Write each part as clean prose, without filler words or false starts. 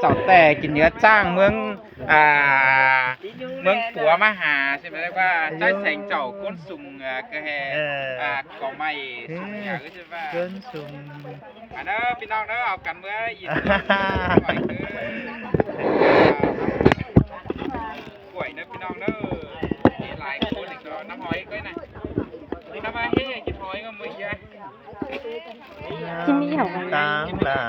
เจ้าแต่กินเนื้อจ้างเมืองเมืองปัวมาหาใช่ไหมเรียกว่าใจแสงเจ้าก้นสุ่มกระแฮกองไม้สุ่มอย่างก็ใช่ป่ะก้นสุ่มอันนั้นพี่น้องเนาะเอากันเมื่อยินป่วยเนาะพี่น้องเนาะมีหลายคนอีกแล้วน้ำหอยก็นะนี่น้ำมาเฮ้ยกินหอยก็มือเยอะที่มีของมันตามตา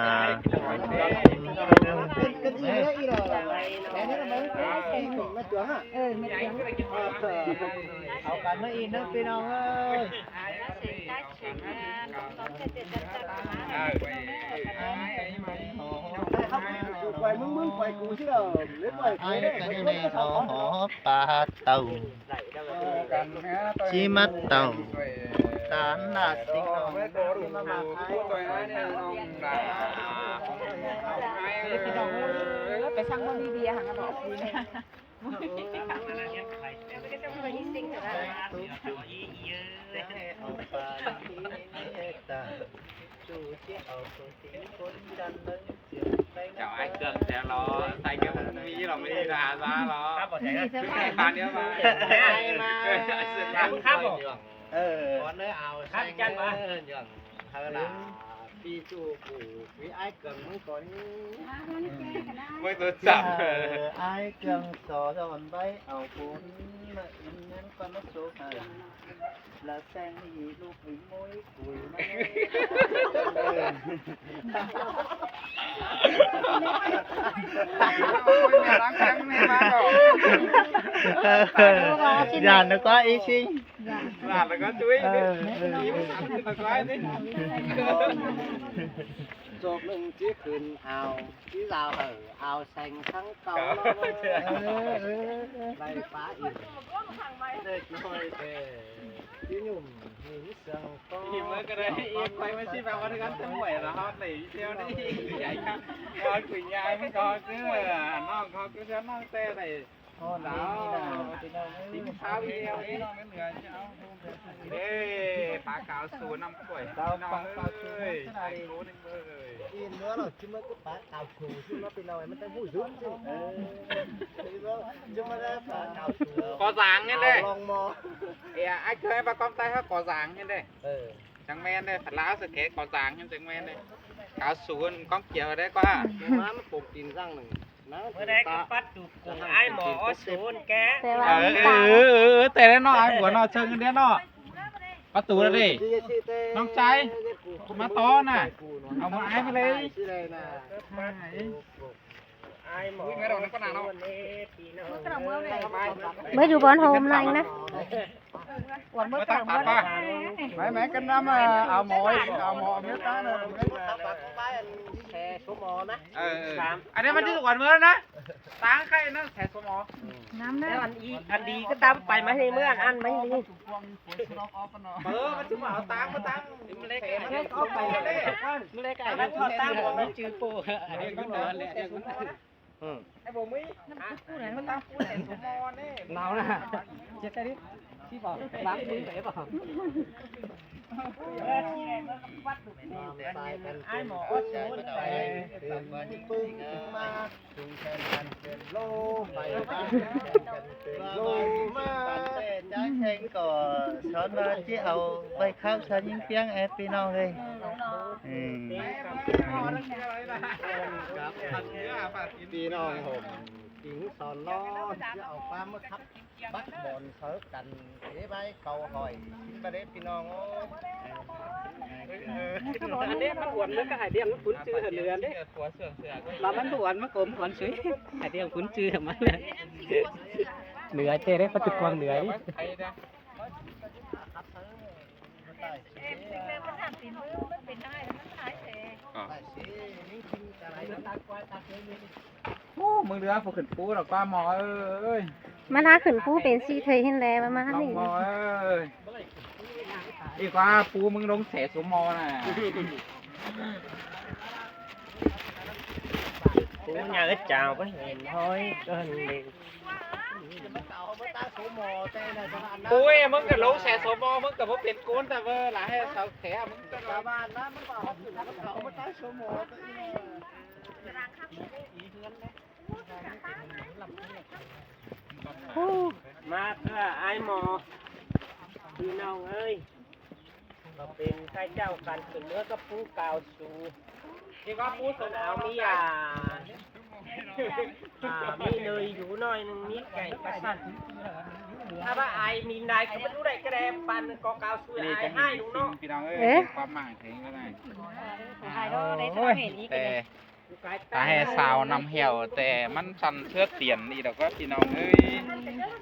เอากันมาอีกนะพี่น้องเอ้ยquay mướn quay cũ chứ đâu lấy quay ai cái này họ ba tàu chi mắt tàu tán là sinh lòngไปสั่งบะหมี่เบียร์หังกระบอกคุยเนี่ยchào ai cần sẽ lo tay cái mỹ là mỹ là ra lo bàn nữa mà khác rồi còn đấy ảo khác chân mà hay là đi chu phủ quý ai cần mới có mới tôi chậm ai cần sò đòn bay ảo cuốn mà in nên con nó số này là sen gì lúc bị môi cùi giàn nó có ý sinh là có chuối nó có đấy chụp lưng chiếc khuyên ảo chiếc rào hở ảo xanh thắng cầu đây phá yên đây thôi chứ nhung những sầu thì mới cái đấy em quay mới xin vào cái gắn tấm quẻ là hot này theo đấy vậy con quỷ nhai mới coi cứ nó coi cứ xem nó xe này đó tìm tháo video ấy nó mới lừa chứ ê bà cáo số 5 tuổi tao ơi anh cố định bơ rồi yên nữa là chứ mới có bà cào khủ chứ nó bị nói mới tay vui dũng chứ chứ mà đã bà cào khủ có dáng như đây lòng mò anh chơi bà con tay có dáng như đây chẳng men đây phải lá sự kế có dáng như chẳng men đây cáo số con kiểu đấy quá má nó bột tin răng này bữa nay có bắt được cùng ai mỏ xuống cáแต่แล้วเนาะไอ้หัวเนาะเชิงกันเนี้ยเนาะประตูแล้วดิน้องใจมาต้อน่ะเอามาไอ้ไปเลยai mỏไม่โดนก็หนาเนาะ mớiอยู่บอนโฮมnày nè ไม่ต้องตัดป่ะ mấy cái năm ảo mồi miếng cá nữa xe số mò đó อันนี้มันที่สุกวันเมื่อนะตั้งใครนั่นแถสมอ น้ำนะ อันดีก็ตามไปมาให้เมื่ออันไม่ดี มันถึงมาเอาตังมาตั้งมันเล็กมันก็ไปเลยมันเล็กไอ้ แล้วพอตามผมจือโป้ อันนี้ก็เดินแหละไอ้ผมไม่มันตั้งพูดแถสมอเนี่ย nào nè chết cái điที่บอกล้างมือไปเปล่าai mỏ xuống Hãy subscribe cho kênh Ghiền Mì Gõ để không bỏ lỡ nhữngพี่น้องผมหิงสอนล้อจะเอาปลามาทับบักบอลเสิร์ฟกันเดี๋ยวไปเกาหอยกินไปเด็ดพี่น้องโอ้ อันนี้มันหวนแล้วก็หายเดียงมันคุ้นชื่อเหือนเด้แล้วมันหวนมันกลมหวนสวยหายเดียงคุ้นชื่อมันเลยเหนือเจ๊ได้ประจุความเหนือโอ้มึงเรือพวกขึ้นปูหรอกป้าหมอเอ้ย มาถ้าขึ้นผู้เป็นซีเทยเห็นแล้วมา น้อง นี่ หมอเอ้ยอีกว่าปูมึงลงแถสมอน่ะ ปูnhà ít chào với nhìn thôi cho hình liền ปุ้ยมึงกับลงแถสมอมึงกับว่าเป็นโกนแต่ว่าหลายให้เสาแถมึงก็บ้านนะมึงบอกเขาขึ้นแล้วเขาไม่ได้สมอ มาเพื่อไอ้หมอพี่น้องเอ้ยก็เป็นใครเจ้ากันขึ้นเนื้อก็ปูกาวสูที่ก็ปูสนาวมีมีเนยอยู่หน่อยนึงมีไก่กระสันถ้าว่าไอ้มีนายก็ไม่รู้ได้กระแดมปันก็กาวสูไอ้ให้ลุงเนาะ พี่น้องเอ้ยความหมายเพลงก็ได้แต่ตาให้สาวนำเหี่ยวแต่มันสั่นเชือกเตียนนี่เราก็พี่น้องเอ้ย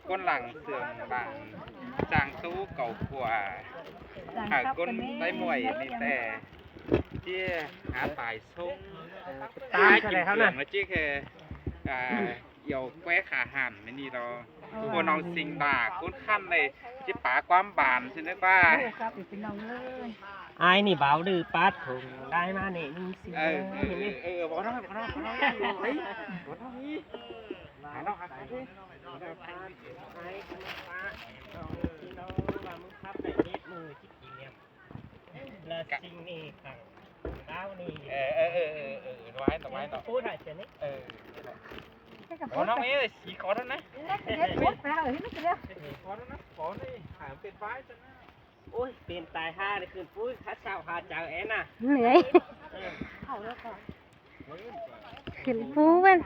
ก้นหลังเสื่อมบางจางตู้เก่ากว่าหาก้นได้มวยนี่แต่ที่หาตายส่งตายกินเกลืองแล้วจี้แค่เหี่ยวแควขาหันไม่นี่เราคนเอาสิ่งด่าก้นขั้นเลยจิป๋าความบานใช่ไหมป้าไอ้นี่เบาดื้อปัดถุงได้มาเนี่ยนี่สิ บอกน้องบอกน้องบอกน้องเฮ้ยบอกน้องนี่หาน้องหาใครดิ ไอ้ขนมปลาพี่น้องว่ามึงครับได้เม็ดมือจิ๊กเกียบแล้วจริงนี่ขังดาวนี่ไว้ต่อไว้ต่อ พูดอะไรเสียนี่บอกน้องนี่สีขอแล้วนะขอแล้วนะขอนี่หาเป็นไฟซะนะ โอ้ยเป็นตายห้าในคืนปุ้ยคัดสาวหาเจ้าแอนน่ะ เหนื่อยขึ้นปูมัน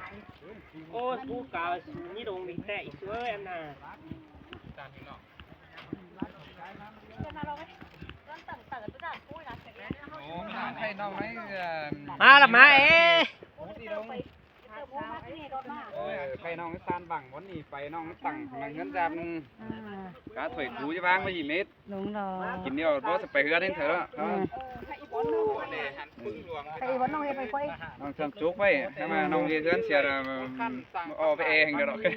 โอ้ยปูเก่านี่ดงดีแต่อีกเว้ยอันน่ะ ให้น้องไหม มาละมาเอ๊ะ ไปน้องซานบังวันนี้ไปน้องตั้งมันเงินจำนึงกาถอยกูจะบ้างไม่กี่เม็ด ลุงรอ กินเดียวบอสไปเฮือนเองเถอะน้องเชิญจุกไปทำไมน้องเฮือนเสียเอาไปเองเดี๋ยวเราแค่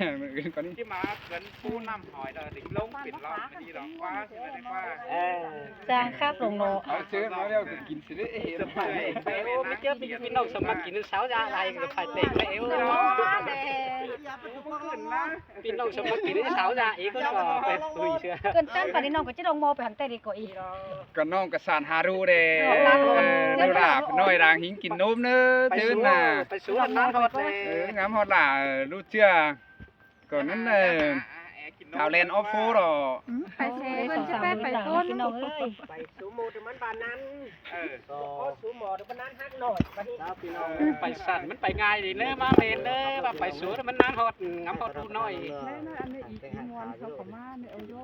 ก่อนนี้ที่มาเกินผู้นำหอยเด็กลงปิดล้อมไม่ดีหรอกว่าใช่ไหมว่า จางครับลุงรอ เอาซื้อมาเดี๋ยวกินสิได้เห็นไป ไม่เจอพี่น้องสมัครกินเช้าจะอะไรกับไผ่เตะไปเอวพี่น้องสมัครกินเช้าจะอีกก็ไปตุยเชื่อ เกินจันป่านนี้น้องก็จะลงโมไปหันแต่ดีกว่าอีก ก็น้องกระสานฮารูเด้ดูหลาบน้อยรางหิงกินนมเนื้อเจื้อน่ะ ไปสู้น้ำทอดเลย งามฮอดหล่ารู้เชื่อก่อนนั้นข่าวเลนออฟโฟร์หรอ ไปเซ่เพิ่นจะไปต้นน้องเอ้ย ไปสู้โมดมันบานนั้นโอ้สู้หมอดมันนั้นฮักหน่อยไปสั่นมันไปง่ายดีเนื้อมาเลนเนื้อว่าไปสู้มันนั้นฮอดงามฮอดดูน้อย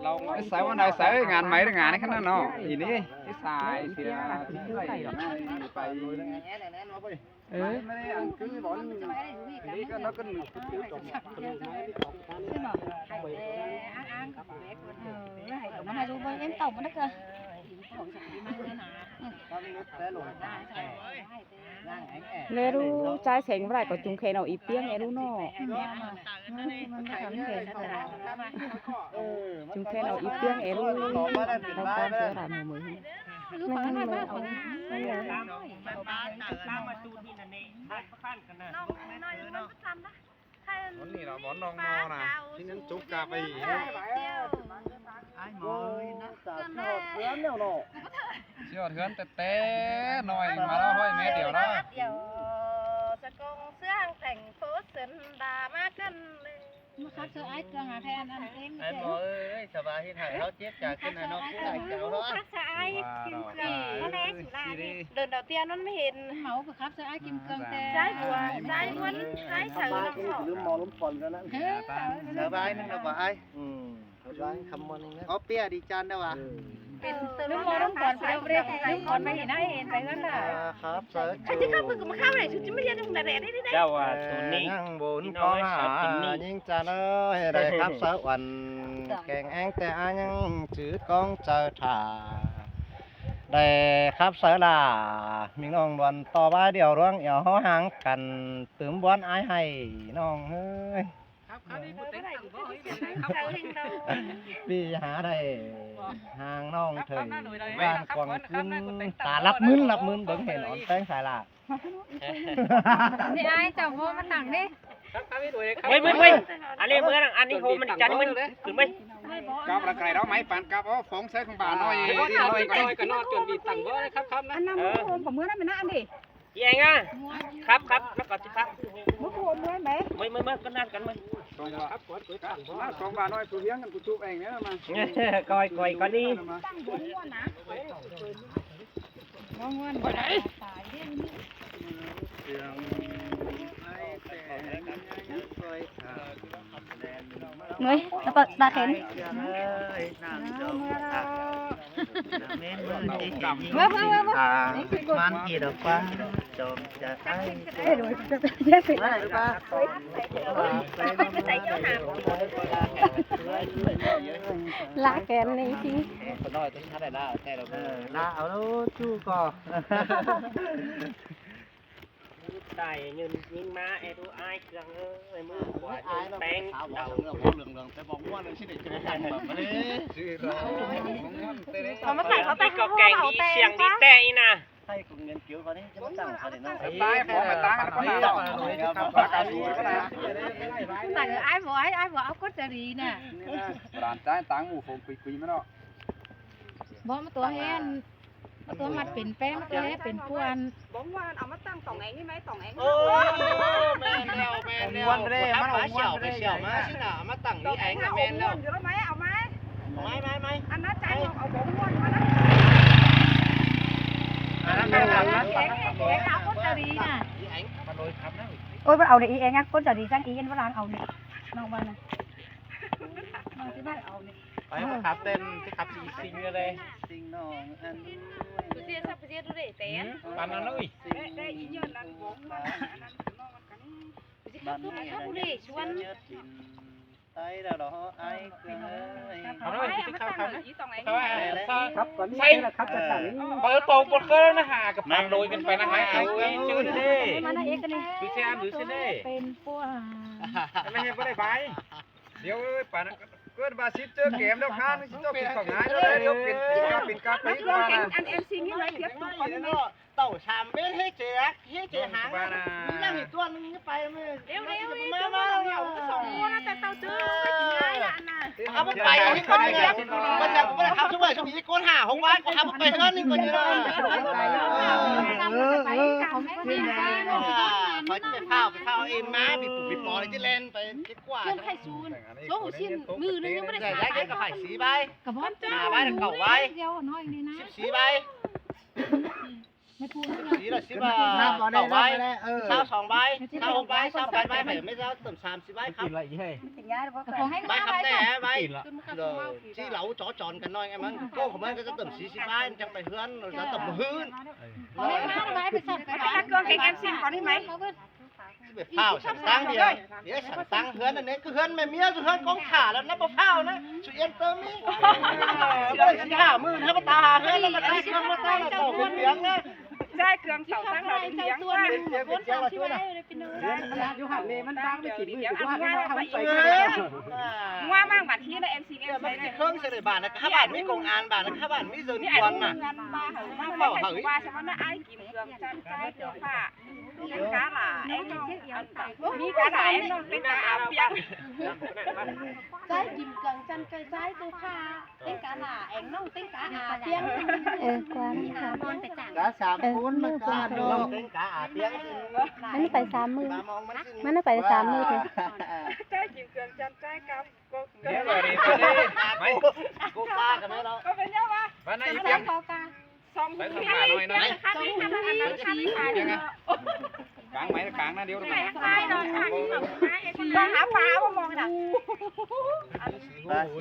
เราสายวันไหนสายงานไหมหรืองานในขนาดเนาะอีนี่ที่สายเสียที่ไปไม่ได้คือบอลนี่ก็นักกันมันให้ดูเบิ่งเอ็นตบมันนักเกิน lê ru trái sành lại có chúng khe nào ít tiếng nghe ru nó chúng khe nào ít tiếng nghe ru đâu con sẽ làm một mới วันนี้เราบอลน้องนอนะที่นั้นจุกกาไปไอ้หมอยนะจับหอดเพื่อนเดี๋ยวหนอเชี่ยวเถื่อนแต่หน่อยมาแล้วห้อยเมตรเดียวแล้วเดี๋ยวจะกงเสื้อแต่งโพสเส้นดามากันเลยมาคัดเสื้อไอ้เครื่องหาแทนอันเองไอ้หมอเอ้ยสบายที่ถ่ายเขาเจ็บจากขึ้นให้น้องผู้ใหญ่เจ้าเนาะคัดเสื้อไอ้กินเกลือเขาแน่สุราเดินดาวเตียนนั่นไม่เห็นเมากับคัดเสื้อไอ้กินเกลือแต่ใช่บัวใช่วันใช่เสือน้ำหอมลืมมอล้มฝนแล้วนั่นสบายนึงแล้วว่าไอ้สบายคำมันนึงนะอ๋อเปียดีจานได้ว่ะเป็นลืมมอล้มฝนไปเรียกลืมฝนไปเห็นไอ้เห็นไปงั้นน่ะครับเสือไอ้ที่ข้าวมือกับมาข้าวไหนชุดจะไม่ยันแต่แดดได้ได้ เจ้าว่าตัวนี้ นั่งบนกองหายิ่งจานเอ้ยได้ครับเสือวันแกงแองแต่อายังถือกองเจอถ่าได้ครับเสือล่ะมีน้องบอลต่อไปเดี๋ยวร้องเดี๋ยวเขาห่างกันตื่มบอลไอ้ให้น้องเฮ้ยพี่หาได้ห่างน้องเถยบ้านกวางขึ้นตาลับมึนเบิ่งเห็นอ่อนแป้งสายล่ะ นี่ไอ้เจ้าโมมันหนังดิ เฮ้ยอันนี้เมื่ออันนี้โฮมันจันมันขึ้นไหม กับอะไรไกลเราไหมปานกับฟงใช้ของบ้านน้อยก็นอนจนบีตังเบ้อครับนะ อันนั้นโฮมของเมื่อนั้นเป็นอันดิ ยังอ่ะครับแล้วก็สิครับ เมื่อโฮมเลยไหม ม ไม่ก็นัดกันไหม 2 บาทน้อยกูเลี้ยงกันกูชุบเองเนี่ยมา ก่อยก็ดี บ่ง่วนบ่ได้ตายเด้ เฮ้ยแล้วก็ตาเห็นมันกี่ดอกฟ้าจมจะให้ ลาแกนนี่พี่ คนน้อยต้องชัดได้ละแต่เรา ลาเอาแล้วจู้ก็ ตายยืนยิงมาไอ้ดูไอ้เครื่องเอ้ยมือขวาแตง ขาว เดา เหลืองแต่บอกว่าเลยที่เด็กจะได้กันแบบนี้ชื่อเรา เขามาใส่เขา ไปก็แกงดีเสียงดีแต่อีน่ะ ให้กูเงินเกี่ยวเขานี่จะมาตั้งเขาเนี่ยเนาะ ตายของมาตั้งก็น่าหรอกประกาศสูงก็ได้ แต่ai bỏ áo cốt chà rì nè ร้านจ่ายตังค์หมู่ผมคุยๆมั้ยเนาะ บ่มาตัวแห้นมาตัวมัดเป็นแป้งมาตัวแห้เป็นพวน บอกว่าเอามาตั้ง2แองนี่ไหม2แอง โอ้แม่แล้ววันไปเลยมันเอาเชี่ยวไปเชี่ยวมาสิน่ะมาตั้งนี่เองแม่แล้ว อยู่แล้วไหมเอาไหม ไม่ อันนั้นใจเอาบอกม้วนมานะ แป้งáo cốt chà rì nè โอ้ยเอาเนี่ยอีเองอ่ะก็จะดีจังอีเอ็นว่าร้านเอาเนี่ยน้องบ้านน่ะน้องที่บ้านเอาเนี่ย ไปขับเต้นที่ขับซิงเลย สิ่งน้องอัน Puzia sa puzia tu deh teh. ปานนั้นเลย ได้อีเยอะนั่นบอกมาอันนั้นน้องมันกัน Puzia tu apa boleh cuan. ไอ้ดอกไอ้เกลือ เอาเลยที่ข้าวครับ อี2แอง ครับตอนนี้นะครับจะสั่งเปิดโต๊ะบนเครื่องนะฮะกับความโรยกันไปนะฮะเอาชื่อเด้ มานะเอ็กกันนี่ ดูเชียนดูเชียนเด้ เป็นพวน ไม่ให้ไม่ได้ไปเดี๋ยวป่านเกิดบาซิเจอเกมแล้วข้างนี่ต้องปิดของงานเลยเดี๋ยวปิดกาปิดก่อนนะ อันเอ็มซีนี่ไรเทียบตัวคนนี้ เต่าชามเบ้ให้เจ๊ให้เจ๊หางมึงยังอีกตัวนึงไปมึง เร็วมาเราสองคนแต่เต้าเจอกินง่ายละน่ะ เอาไปที่คนเนี่ยมันจะไม่ได้ขับช่วยช่วงนี้ก้นหาของวัดก็ขับไปเท่านี้ก่อนอยู่เลย เขาไม่กินได้ เขาจะไปข้าวเอ็มม้าปิดปุ่มปิดปออะไรที่แลนไปคิดกว่า เพื่อนไข่ซูนโซ่หูชิ้นมือนึงยังไม่ได้ แต่ ขาย ได้กับไผ่สีใบ กับพ่อ หาใบเก่าใบ เดียวน้อยนี่นะ สีใบ ไม่พูด สีละ10 บาทเก่าใบเช้า2 ใบเช้า6 ใบเช้า8 ใบไม่เช้าเติม30 ใบครับ กินง่ายเพราะ กับพ่อให้ ใบ มา ครับ ไป แต่ใบที่เราจ่อจอนกันน้อยไงมั้งก็ของมันก็จะเติม40 ใบจังไปเฮือนจะเติมหื้น ขอให้มาไปไปสั่ง ถ้าเกินเก่งเอ็มซีก่อนได้ไหม แบบข้าวสั่งตั้งเดียวเดี๋ยวสั่งตั้งเฮือนอันนี้คือเฮือนแม่เมียคือเฮือนกองขาแล้วนับข้าวนะสุเอ็นเติมนี่ได้สิหามือถ้ามาตาเฮือนแล้วมาตั้งเครื่องมาตั้งต่อเป็นเลี้ยงนะ ได้เครื่องเสาตั้งเราเลี้ยงว่า คนสามสิบไว้เลยเป็นเนื้อ อยู่หันเลยมันตั้งไม่กินมือว่าว่ามากบัดที่นะเอ็มซีเอ็ม มั ใช้ นเครื่องเสด็จบาทนะข้าบาทมีกงอานบาทนะข้าบาทมีเดิน นี่ไอ้ ควัน งา น่ะ นมาเหรอมาไม่ใช่ว่าใช่ไหมนะไอ้กินเครื่องจันใจเดือดผ้าเป็นกาหล่าเอ็งมีกาหล่าเอ็งเป็นกาอาเปียก ใจกินเกลืองจันใจใจตัวผ้าเต้นกาหล่าเอ็งน้องเต้นกาอาเตียง กวน นี่หาบอลไปจ่าง กะ3คนมันก็ดอก เป็นกาอาเตียง มันไป3 มือ มองมัน มันไป3 มือเถอะใจกินเครื่องจันใจกับก็ เดี๋ยวเลยดิไม่ กูตากันไหมเรา ก็เป็นยังวะ วันนั้นอี ไม่ เปี ได้ ยง พอกา 2 มือนี่ค่ะนี่ค่ะอันนั้นค่ะนี่ค่ะ กลางไหมกลางนะเดี๋ยว ไม่ให้นอนค่ะนี่ต้องหาฟ้ามามองน่ะ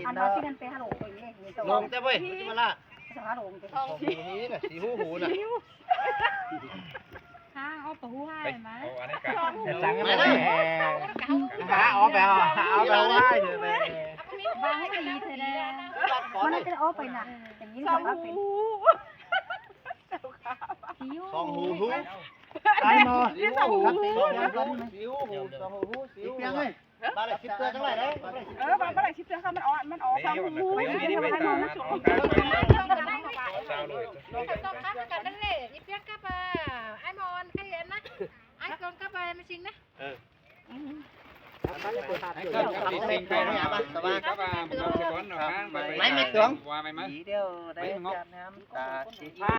อันนั้นที่กันไปฮัลโหลไปนี่นี่ตัว ลงแต่เว้ยจิมาล่า ฮัลโหลไป สีน่ะสีหูน่ะ ข้าเอาตัวหูให้ไหม โอ้อันนี้กลาง สั่งไม่ได้ หาเอาไปว่าเดี๋ยวเลย บางให้ดีเธอได้ มันจะเอาไปน่ะอย่างนี้ต้องเอาไป สองหูหู ไอ้หมอ สีหูสีหูสองหูสีหูบ้านไหนคิดเตือนจังไรเด้ บางเมื่อไหร่ชิดเสื้อเขามันอ่อนฟังหู นี่ไปตามนะของกลางเช้าเลย ต้องข้ากันนั่นเลยอีเปียกกับไอ้มอนใครเห็นนะไอ้กอนกับไม่จริงนะ ติดสิ่งไปนะสบายก็มาเราจะก้อนหน่อยไปว่าไหม สีเดียวได้จับน้ำตาสี